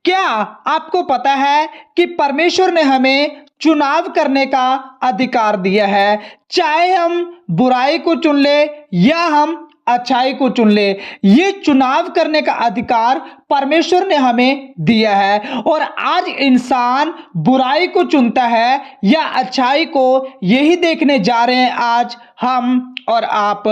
क्या आपको पता है कि परमेश्वर ने हमें चुनाव करने का अधिकार दिया है? चाहे हम बुराई को चुन ले या हम अच्छाई को चुन ले, ये चुनाव करने का अधिकार परमेश्वर ने हमें दिया है। और आज इंसान बुराई को चुनता है या अच्छाई को, यही देखने जा रहे हैं आज हम और आप।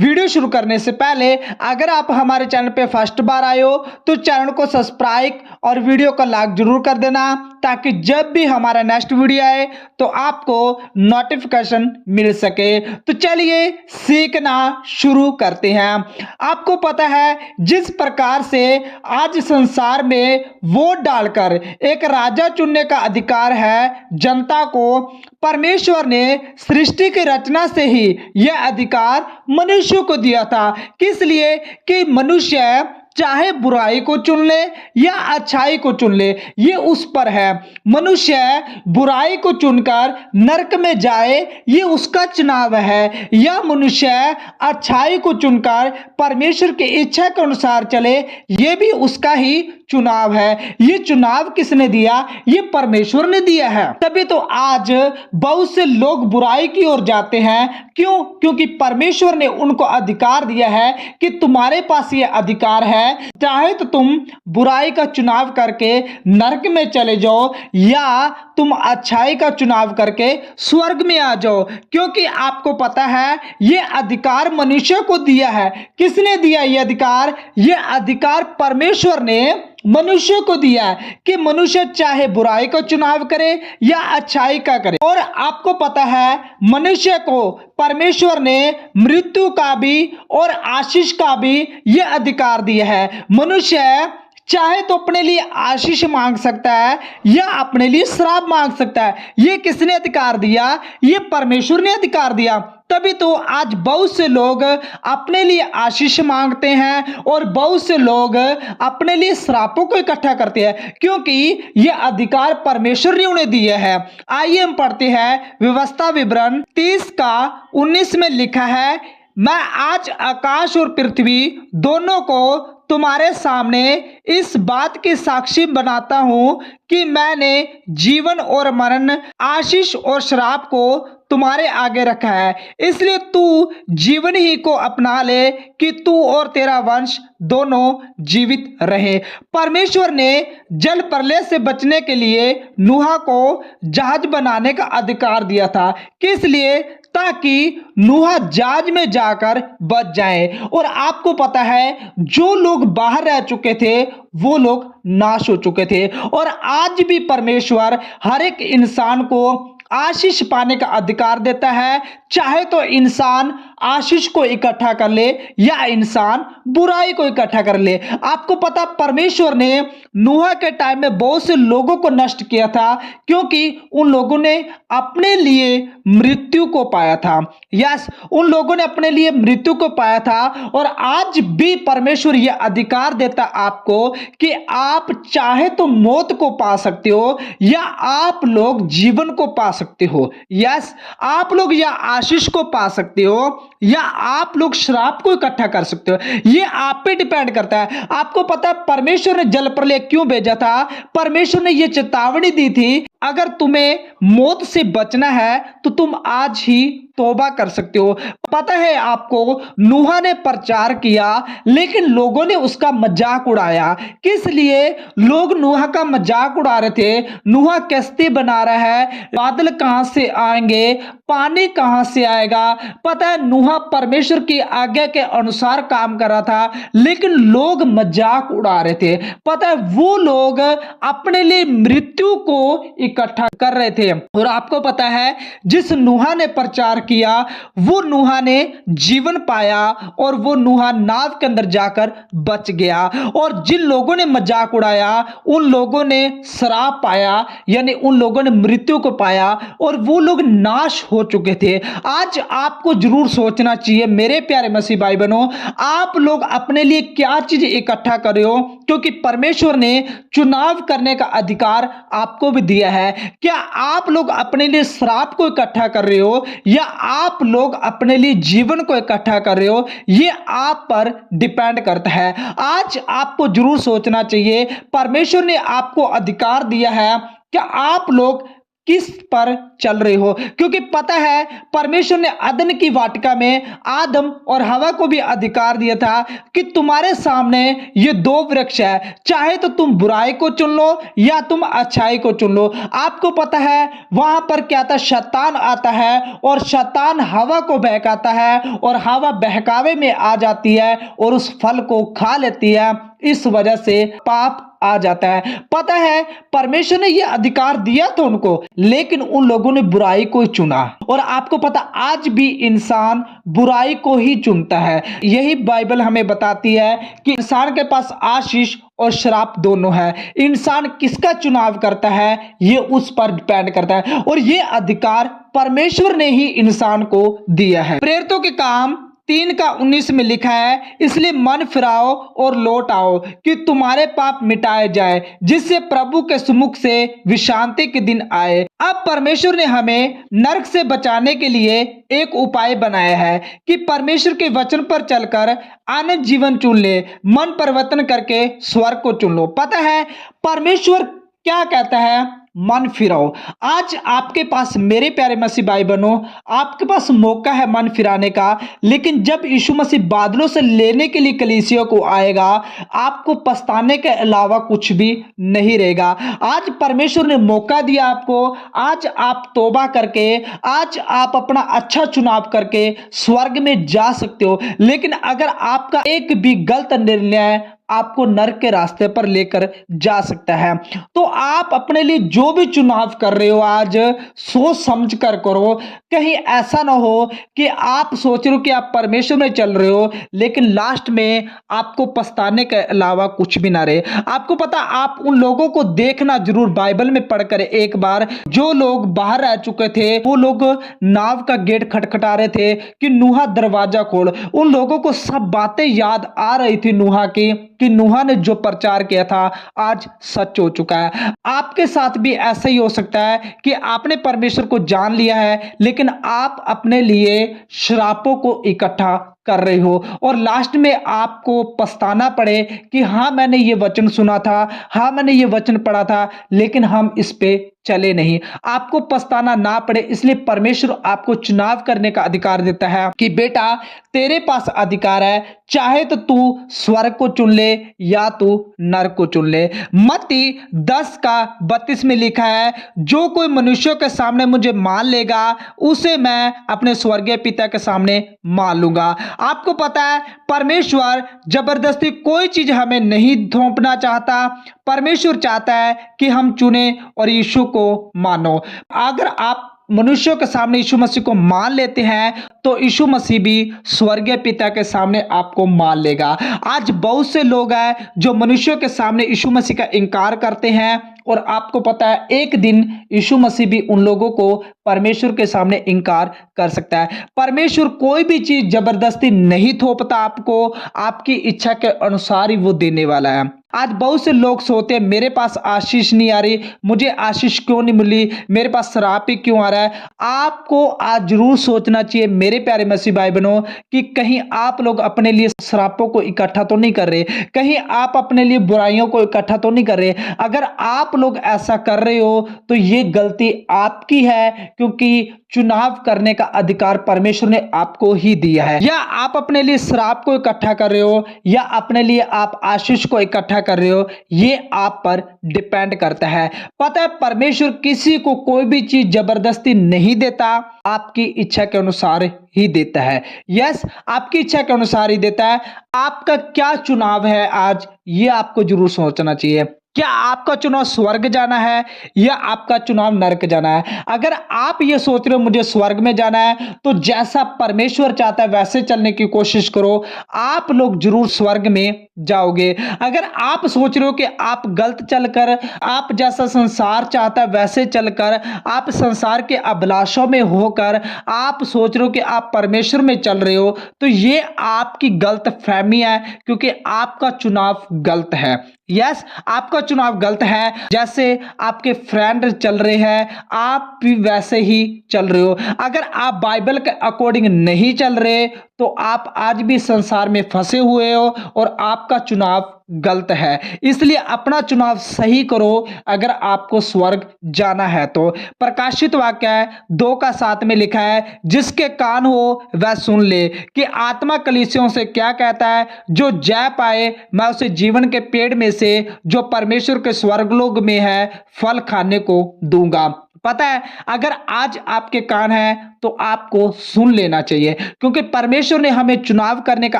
वीडियो शुरू करने से पहले अगर आप हमारे चैनल पे फर्स्ट बार आए हो तो चैनल को सब्सक्राइब और वीडियो को लाइक जरूर कर देना, ताकि जब भी हमारा नेक्स्ट वीडियो आए तो आपको नोटिफिकेशन मिल सके। तो चलिए सीखना शुरू करते हैं। आपको पता है जिस प्रकार से आज संसार में वोट डालकर एक राजा चुनने का अधिकार है जनता को, परमेश्वर ने सृष्टि की रचना से ही यह अधिकार मनुष्य को दिया था। किस लिए? कि मनुष्य चाहे बुराई को चुन ले या अच्छाई को चुन ले, ये उस पर है। मनुष्य बुराई को चुनकर नरक में जाए, ये उसका चुनाव है, या मनुष्य अच्छाई को चुनकर परमेश्वर की इच्छा के अनुसार चले, ये भी उसका ही चुनाव है। ये चुनाव किसने दिया? ये परमेश्वर ने दिया है। तभी तो आज बहुत से लोग बुराई की ओर जाते हैं। क्यों? क्योंकि परमेश्वर ने उनको अधिकार दिया है कि तुम्हारे पास ये अधिकार है, चाहे तो तुम बुराई का चुनाव करके नरक में चले जाओ या तुम अच्छाई का चुनाव करके स्वर्ग में आ जाओ। क्योंकि आपको पता है ये अधिकार मनुष्य को दिया है। किसने दिया ये अधिकार? ये अधिकार परमेश्वर ने मनुष्य को दिया है कि मनुष्य चाहे बुराई का चुनाव करे या अच्छाई का करे। और आपको पता है मनुष्य को परमेश्वर ने मृत्यु का भी और आशीष का भी यह अधिकार दिया है। मनुष्य चाहे तो अपने लिए आशीष मांग सकता है या अपने लिए श्राप मांग सकता है। ये किसने अधिकार दिया? ये परमेश्वर ने अधिकार दिया। तभी तो आज बहुत से लोग अपने लिए आशीष मांगते हैं और बहुत से लोग अपने लिए श्रापों को इकट्ठा करते हैं, क्योंकि यह अधिकार परमेश्वर ने उन्हें दिया है। आइए हम पढ़ते हैं व्यवस्था विवरण 30 का 19 में लिखा है, मैं आज आकाश और पृथ्वी दोनों को तुम्हारे सामने इस बात की साक्षी बनाता हूं कि मैंने जीवन और मरण, आशीष और श्राप को तुम्हारे आगे रखा है। इसलिए तू जीवन ही को अपना ले कि तू और तेरा वंश दोनों जीवित रहे। परमेश्वर ने जल प्रलय से बचने के लिए नूह को जहाज बनाने का अधिकार दिया था। किस लिए? ताकि नूह जहाज में जाकर बच जाए। और आपको पता है जो लोग बाहर रह चुके थे वो लोग नाश हो चुके थे। और आज भी परमेश्वर हर एक इंसान को आशीष पाने का अधिकार देता है, चाहे तो इंसान आशीष को इकट्ठा कर ले या इंसान बुराई को इकट्ठा कर ले। आपको पता परमेश्वर ने नूह के टाइम में बहुत से लोगों को नष्ट किया था, क्योंकि उन लोगों ने अपने लिए मृत्यु को पाया था। यस, उन लोगों ने अपने लिए मृत्यु को पाया था। और आज भी परमेश्वर यह अधिकार देता आपको कि आप चाहे तो मौत को पा सकते हो या आप लोग जीवन को पा सकते हो। यस, आप लोग या आशीष को पा सकते हो या आप लोग श्राप को इकट्ठा कर सकते हो। यह आप पे डिपेंड करता है। आपको पता है परमेश्वर ने जल प्रलय क्यों भेजा था? परमेश्वर ने यह चेतावनी दी थी, अगर तुम्हें मौत से बचना है तो तुम आज ही तौबा कर सकते हो। पता है आपको नूह ने प्रचार किया लेकिन लोगों ने उसका मजाक उड़ाया। किस लिए लोग नूह का मजाक उड़ा रहे थे? नूह कश्ती बना रहा है, बादल कहां से आएंगे, पानी कहां से आएगा? पता है नूह परमेश्वर की आज्ञा के अनुसार काम कर रहा था, लेकिन लोग मजाक उड़ा रहे थे। पता है वो लोग अपने लिए मृत्यु को इकट्ठा कर रहे थे। और आपको पता है जिस नूह ने प्रचार किया वो नूह ने जीवन पाया और वो नूह नाव के अंदर जाकर बच गया। और जिन लोगों ने मजाक उड़ाया उन लोगों ने श्राप पाया, यानी उन लोगों ने मृत्यु को पाया और वो लोग नाश हो चुके थे। आज आपको जरूर सोचना चाहिए मेरे प्यारे मसीह भाई बहनों, आप लोग अपने लिए क्या चीज इकट्ठा कर रहे हो, क्योंकि परमेश्वर ने चुनाव करने का अधिकार आपको भी दिया है। है। क्या आप लोग अपने लिए श्राप को इकट्ठा कर रहे हो या आप लोग अपने लिए जीवन को इकट्ठा कर रहे हो, ये आप पर डिपेंड करता है। आज आपको जरूर सोचना चाहिए, परमेश्वर ने आपको अधिकार दिया है कि आप लोग किस पर चल रहे हो, क्योंकि पता है परमेश्वर ने अदन की वाटिका में आदम और हवा को भी अधिकार दिया था कि तुम्हारे सामने ये दो वृक्ष है, चाहे तो तुम बुराई को चुन लो या तुम अच्छाई को चुन लो। आपको पता है वहां पर क्या था, शैतान आता है और शैतान हवा को बहकाता है और हवा बहकावे में आ जाती है और उस फल को खा लेती है। इस वजह से पाप आ जाता है। पता है परमेश्वर ने यह अधिकार दिया था उनको, लेकिन उन लोगों ने बुराई को ही चुना। और आपको पता आज भी इंसान बुराई को ही चुनता है। यही बाइबल हमें बताती है कि इंसान के पास आशीष और श्राप दोनों है। इंसान किसका चुनाव करता है ये उस पर डिपेंड करता है, और ये अधिकार परमेश्वर ने ही इंसान को दिया है। प्रेरितों के काम 3:19 में लिखा है, इसलिए मन फिराओ और लौट आओ कि तुम्हारे पाप मिटाए जाए, जिससे प्रभु के सम्मुख से विश्रांति के दिन आए। अब परमेश्वर ने हमें नरक से बचाने के लिए एक उपाय बनाया है कि परमेश्वर के वचन पर चलकर आनंद जीवन चुन ले, मन परिवर्तन करके स्वर्ग को चुन लो। पता है परमेश्वर क्या कहता है, मन फिराओ। आज आपके पास मेरे प्यारे मसीह भाई बहनों, आपके पास मौका है मन फिराने का, लेकिन जब यीशु मसीह बादलों से लेने के लिए कलीसिया को आएगा, आपको पछताने के अलावा कुछ भी नहीं रहेगा। आज परमेश्वर ने मौका दिया आपको, आज आप तौबा करके, आज आप अपना अच्छा चुनाव करके स्वर्ग में जा सकते हो। लेकिन अगर आपका एक भी गलत निर्णय आपको नरक के रास्ते पर लेकर जा सकता है, तो आप अपने लिए जो भी चुनाव कर रहे हो आज सोच समझ कर करो। कहीं ऐसा ना हो कि आप सोच रहे हो कि आप परमेश्वर में चल रहे हो, लेकिन लास्ट में आपको पछताने के अलावा कुछ भी ना रहे। आपको पता, आप उन लोगों को देखना जरूर बाइबल में पढ़कर एक बार, जो लोग बाहर रह चुके थे, वो लोग नाव का गेट खटखटा रहे थे कि नूहा दरवाजा खोल। उन लोगों को सब बातें याद आ रही थी नूहा की, कि नूहा ने जो प्रचार किया था आज सच हो चुका है। आपके साथ भी ऐसा ही हो सकता है कि आपने परमेश्वर को जान लिया है, लेकिन आप अपने लिए श्रापों को इकट्ठा कर रहे हो और लास्ट में आपको पछताना पड़े कि हाँ मैंने ये वचन सुना था, हाँ मैंने ये वचन पढ़ा था, लेकिन हम इस पे चले नहीं। आपको पछताना ना पड़े, इसलिए परमेश्वर आपको चुनाव करने का अधिकार देता है कि बेटा तेरे पास अधिकार है, चाहे तो तू स्वर्ग को चुन ले या तू नरक को चुन ले। मत्ती 10:32 में लिखा है, जो कोई मनुष्यों के सामने मुझे मान लेगा, उसे मैं अपने स्वर्गीय पिता के सामने मान लूंगा। आपको पता है परमेश्वर जबरदस्ती कोई चीज हमें नहीं थोपना चाहता। परमेश्वर चाहता है कि हम चुने और यीशु को मानो। अगर आप मनुष्यों के सामने यीशु मसीह को मान लेते हैं, तो यीशु मसीह भी स्वर्गीय पिता के सामने आपको मान लेगा। आज बहुत से लोग हैं जो मनुष्यों के सामने यीशु मसीह का इनकार करते हैं, और आपको पता है एक दिन यीशु मसीह भी उन लोगों को परमेश्वर के सामने इनकार कर सकता है। परमेश्वर कोई भी चीज जबरदस्ती नहीं थोपता आपको, आपकी इच्छा के अनुसार ही वो देने वाला है। आज बहुत से लोग सोचते हैं मेरे पास आशीष नहीं आ रही, मुझे आशीष क्यों नहीं मिली, मेरे पास श्राप ही क्यों आ रहा है। आपको आज जरूर सोचना चाहिए मेरे प्यारे मसीह भाई बहनों कि कहीं आप लोग अपने लिए श्रापों को इकट्ठा तो नहीं कर रहे, कहीं आप अपने लिए बुराइयों को इकट्ठा तो नहीं कर रहे। अगर आप लोग ऐसा कर रहे हो तो ये गलती आपकी है, क्योंकि चुनाव करने का अधिकार परमेश्वर ने आपको ही दिया है। या आप अपने लिए श्राप को इकट्ठा कर रहे हो या अपने लिए आप आशीष को इकट्ठा कर रहे हो, ये आप पर डिपेंड करता है। पता है परमेश्वर किसी को कोई भी चीज जबरदस्ती नहीं देता, आपकी इच्छा के अनुसार ही देता है। यस, आपकी इच्छा के अनुसार ही देता है। आपका क्या चुनाव है आज, ये आपको जरूर सोचना चाहिए। क्या आपका चुनाव स्वर्ग जाना है या आपका चुनाव नरक जाना है? अगर आप ये सोच रहे हो मुझे स्वर्ग में जाना है, तो जैसा परमेश्वर चाहता है वैसे चलने की कोशिश करो, आप लोग जरूर स्वर्ग में जाओगे। अगर आप सोच रहे हो कि आप गलत चलकर, आप जैसा संसार चाहता है वैसे चलकर, आप संसार के अभिलाषों में होकर आप सोच रहे हो कि आप परमेश्वर में चल रहे हो, तो ये आपकी गलत फहमी है, क्योंकि आपका चुनाव गलत है। यस, आपका आपका चुनाव गलत है, जैसे आपके फ्रेंड चल रहे हैं आप भी वैसे ही चल रहे हो। अगर आप बाइबल के अकॉर्डिंग नहीं चल रहे तो आप आज भी संसार में फंसे हुए हो और आपका चुनाव गलत है। इसलिए अपना चुनाव सही करो अगर आपको स्वर्ग जाना है तो। प्रकाशित वाक्य है 2:7 में लिखा है, जिसके कान हो वह सुन ले कि आत्मा कलीसियों से क्या कहता है। जो जय पाए मैं उसे जीवन के पेड़ में से जो परमेश्वर के स्वर्गलोक में है फल खाने को दूंगा। पता है, अगर आज आपके कान है तो आपको सुन लेना चाहिए, क्योंकि परमेश्वर ने हमें चुनाव करने का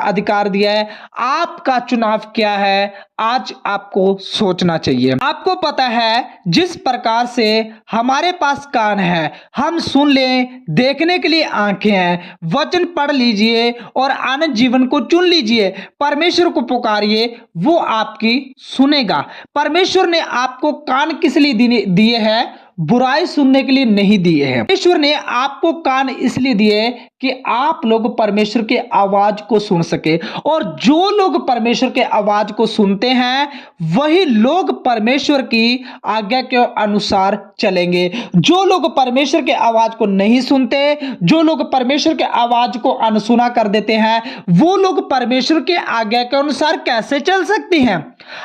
अधिकार दिया है। आपका चुनाव क्या है आज आपको सोचना चाहिए। आपको पता है जिस प्रकार से हमारे पास कान है हम सुन लें, देखने के लिए आंखें हैं, वचन पढ़ लीजिए और आनंद जीवन को चुन लीजिए। परमेश्वर को पुकारिए, वो आपकी सुनेगा। परमेश्वर ने आपको कान किस लिए दिए हैं? बुराई सुनने के लिए नहीं दिए हैं। परमेश्वर ने आपको कान इसलिए दिए कि आप लोग परमेश्वर के आवाज को सुन सके, और जो लोग परमेश्वर के आवाज को सुनते हैं वही लोग परमेश्वर की आज्ञा के अनुसार चलेंगे। जो लोग परमेश्वर के आवाज को नहीं सुनते, जो लोग परमेश्वर के आवाज को अनसुना कर देते हैं, वो लोग परमेश्वर के आज्ञा के अनुसार कैसे चल सकते हैं?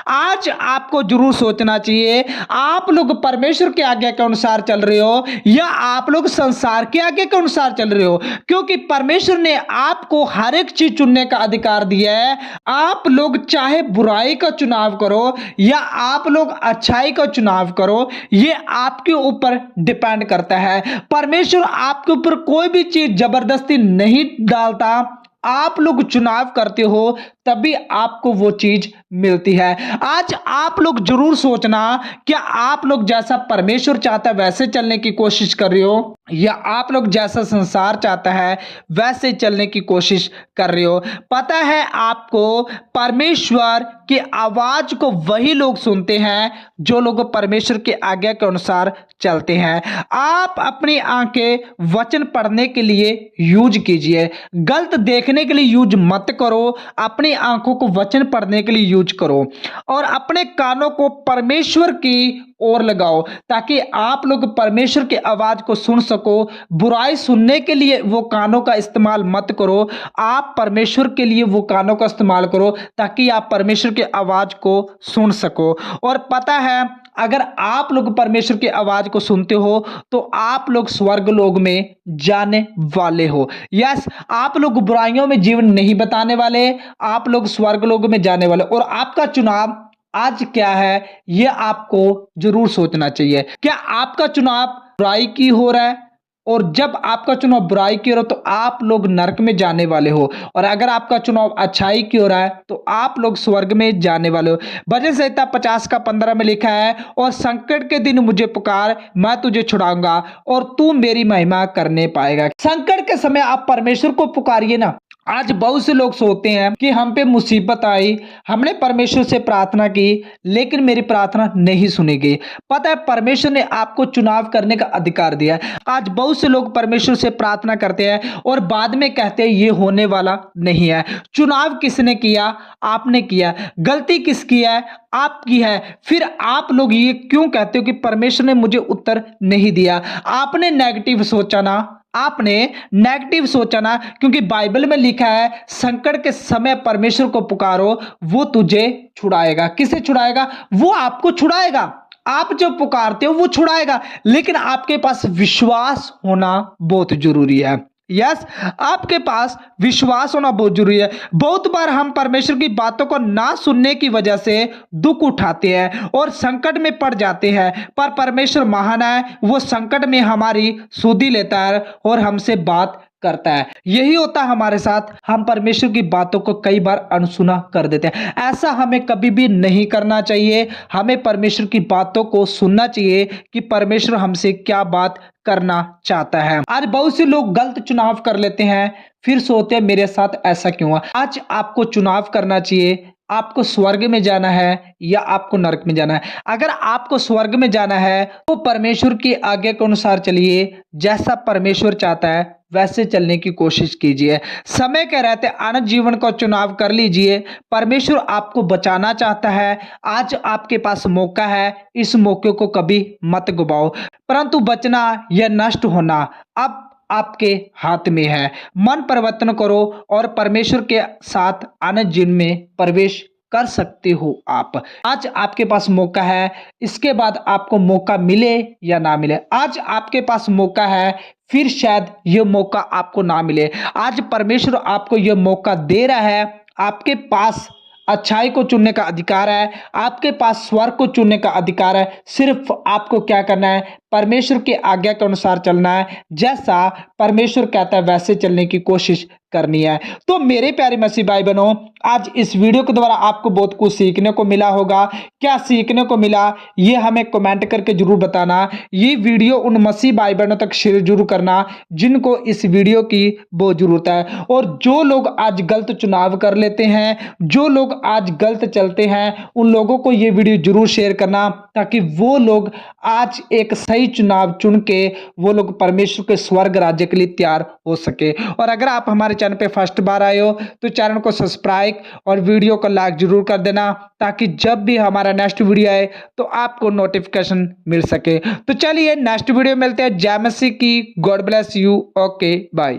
आज आपको जरूर सोचना चाहिए, आप लोग परमेश्वर के आज्ञा के अनुसार चल रहे हो या आप लोग संसार के आज्ञा के अनुसार चल रहे हो? क्योंकि परमेश्वर ने आपको हर एक चीज चुनने का अधिकार दिया है। आप लोग चाहे बुराई का चुनाव करो या आप लोग अच्छाई का चुनाव करो, ये आपके ऊपर डिपेंड करता है। परमेश्वर आपके ऊपर कोई भी चीज जबरदस्ती नहीं डालता। आप लोग चुनाव करते हो तभी आपको वो चीज मिलती है। आज आप लोग जरूर सोचना, क्या आप लोग जैसा परमेश्वर चाहता है वैसे चलने की कोशिश कर रहे हो या आप लोग जैसा संसार चाहता है वैसे चलने की कोशिश कर रहे हो? पता है आपको, परमेश्वर की आवाज को वही लोग सुनते हैं जो लोग परमेश्वर की आज्ञा के अनुसार चलते हैं। आप अपनी आंखें वचन पढ़ने के लिए यूज कीजिए, गलत देखने के लिए यूज मत करो। अपनी आंखों को वचन पढ़ने के लिए यूज करो और अपने कानों को परमेश्वर की ओर लगाओ, ताकि आप लोग परमेश्वर की आवाज को सुन सको। बुराई सुनने के लिए वो कानों का इस्तेमाल मत करो, आप परमेश्वर के लिए वो कानों का इस्तेमाल करो ताकि आप परमेश्वर की आवाज को सुन सको। और पता है, अगर आप लोग परमेश्वर की आवाज को सुनते हो तो आप लोग स्वर्ग लोक में जाने वाले हो। यस, आप लोग बुराइयों में जीवन नहीं बताने वाले, आप लोग स्वर्ग लोक में जाने वाले। और आपका चुनाव आज क्या है ये आपको जरूर सोचना चाहिए। क्या आपका चुनाव बुराई की हो रहा है? और जब आपका चुनाव बुराई की हो रहा है तो आप लोग नरक में जाने वाले हो, और अगर आपका चुनाव अच्छाई की हो रहा है तो आप लोग स्वर्ग में जाने वाले हो। भजन संहिता 50:15 में लिखा है, और संकट के दिन मुझे पुकार, मैं तुझे छुड़ाऊंगा और तू मेरी महिमा करने पाएगा। संकट के समय आप परमेश्वर को पुकारिए ना। आज बहुत से लोग सोचते हैं कि हम पे मुसीबत आई, हमने परमेश्वर से प्रार्थना की लेकिन मेरी प्रार्थना नहीं सुनी गई। पता है, परमेश्वर ने आपको चुनाव करने का अधिकार दिया है। आज बहुत से लोग परमेश्वर से प्रार्थना करते हैं और बाद में कहते हैं ये होने वाला नहीं है। चुनाव किसने किया? आपने किया। गलती किसकी है? आपकी है। फिर आप लोग ये क्यों कहते हो कि परमेश्वर ने मुझे उत्तर नहीं दिया? आपने नेगेटिव सोचा ना, आपने नेगेटिव सोचा ना, क्योंकि बाइबल में लिखा है संकट के समय परमेश्वर को पुकारो, वो तुझे छुड़ाएगा। किसे छुड़ाएगा? वो आपको छुड़ाएगा। आप जो पुकारते हो वो छुड़ाएगा, लेकिन आपके पास विश्वास होना बहुत जरूरी है। यस, आपके पास विश्वास होना बहुत जरूरी है। बहुत बार हम परमेश्वर की बातों को ना सुनने की वजह से दुख उठाते हैं और संकट में पड़ जाते हैं, पर परमेश्वर महान है, वो संकट में हमारी सुधि लेता है और हमसे बात करता है। यही होता है हमारे साथ, हम परमेश्वर की बातों को कई बार अनसुना कर देते हैं। ऐसा हमें कभी भी नहीं करना चाहिए। हमें परमेश्वर की बातों को सुनना चाहिए कि परमेश्वर हमसे क्या बात करना चाहता है। आज बहुत से लोग गलत चुनाव कर लेते हैं, फिर सोचते हैं मेरे साथ ऐसा क्यों हुआ। आज आपको चुनाव करना चाहिए आपको स्वर्ग में जाना है या आपको नरक में जाना है। अगर आपको स्वर्ग में जाना है तो परमेश्वर की आज्ञा के अनुसार चलिए, जैसा परमेश्वर चाहता है वैसे चलने की कोशिश कीजिए। समय के रहते आनंद जीवन का चुनाव कर लीजिए। परमेश्वर आपको बचाना चाहता है। आज आपके पास मौका है, इस मौके को कभी मत गवाओ। परंतु बचना या नष्ट होना अब आपके हाथ में है। मन परिवर्तन करो और परमेश्वर के साथ आनंद जीवन में प्रवेश कर सकते हो आप। आज आपके पास मौका है, इसके बाद आपको मौका मिले या ना मिले। आज आपके पास मौका है, फिर शायद ये मौका आपको ना मिले। आज परमेश्वर आपको ये मौका दे रहा है। आपके पास अच्छाई को चुनने का अधिकार है, आपके पास स्वर्ग को चुनने का अधिकार है। सिर्फ आपको क्या करना है, परमेश्वर की आज्ञा के अनुसार चलना है। जैसा परमेश्वर कहता है वैसे चलने की कोशिश करनी है। तो मेरे प्यारे मसीह भाई बहनों, आज इस वीडियो के द्वारा आपको बहुत कुछ सीखने को मिला होगा। क्या सीखने को मिला ये हमें कमेंट करके जरूर बताना। ये वीडियो उन मसीह भाई बहनों तक शेयर जरूर करना जिनको इस वीडियो की बहुत जरूरत है। और जो लोग आज गलत चुनाव कर लेते हैं, जो लोग आज गलत चलते हैं, उन लोगों को ये वीडियो जरूर शेयर करना, ताकि वो लोग आज एक सही चुनाव चुन के वो लोग परमेश्वर के स्वर्ग राज्य के लिए तैयार हो सके। और अगर आप हमारे चैनल पे फर्स्ट बार आए हो तो चैनल को सब्सक्राइब और वीडियो को लाइक जरूर कर देना, ताकि जब भी हमारा नेक्स्ट वीडियो आए तो आपको नोटिफिकेशन मिल सके। तो चलिए नेक्स्ट वीडियो मिलते हैं। जय मसीह की। God bless you. Okay bye.